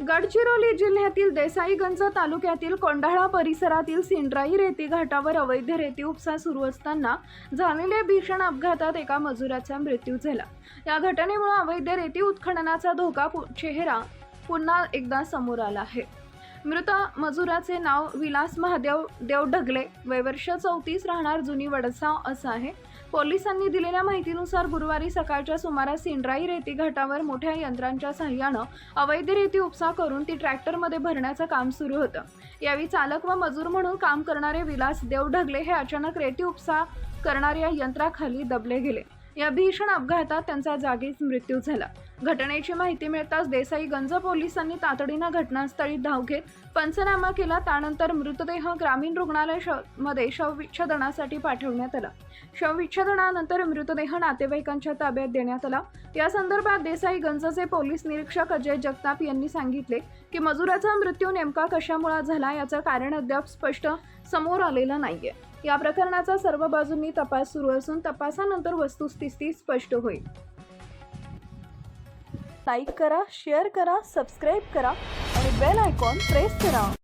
गडचिरोली जिल्ह्यातील देसाईगंज तालुक्यातील कोंढाळा परिसरातील सिंडराई रेती घाटावर अवैध रेती उपसा सुरू असताना झालेल्या भीषण अपघातात एका मजुराचा मृत्यू झाला। या घटनेमुळे अवैध रेती उत्खननाचा चेहरा पुन्हा एकदा समोर आला आहे। मृत मजुराचे नाव विलास महादेव देवढगले, वय वर्ष 34, राहणार जुनी वडसा असं आहे। पोलिसांनी दिलेल्या माहितीनुसार गुरुवारी सकाळच्या सुमारास सिंडराई रेती घाटावर मोठ्या यंत्रांच्या सहाय्याने अवैध रेती उपसा करून ती ट्रॅक्टरमध्ये भरण्याचं काम सुरू होतं। यावेळी चालक व मजूर म्हणून काम करणारे विलास देवढगले हे अचानक रेती उपसा करणाऱ्या यंत्राखाली दबले गेले। या भीषण अपघातात त्यांचा जागीच मृत्यू झाला। घटनेची माहिती मिळताच देसाईगंज पोलिसांनी तातडीने घटनास्थळी धाव घेत पंचनामा केला। त्यानंतर मृतदेह ग्रामीण रुग्णालयामध्ये शवविच्छेदनासाठी पाठवण्यात आला। शवविच्छेदनानंतर मृतदेह नातेवाईकांच्या ताब्यात देण्यात आला। या संदर्भात देसाईगंजचे पोलीस निरीक्षक अजय जगताप यांनी सांगितले की मजुराचा मृत्यू नेमका कशामुळे झाला याचं कारण अद्याप स्पष्ट समोर आलेलं नाहीये। या प्रकरणाचा सर्व बाजूंनी तपास सुरू असून तपासानंतर वस्तुस्थिती स्पष्ट होईल। लाईक करा, शेअर करा, सबस्क्राईब करा आणि बेल आयकॉन प्रेस करा।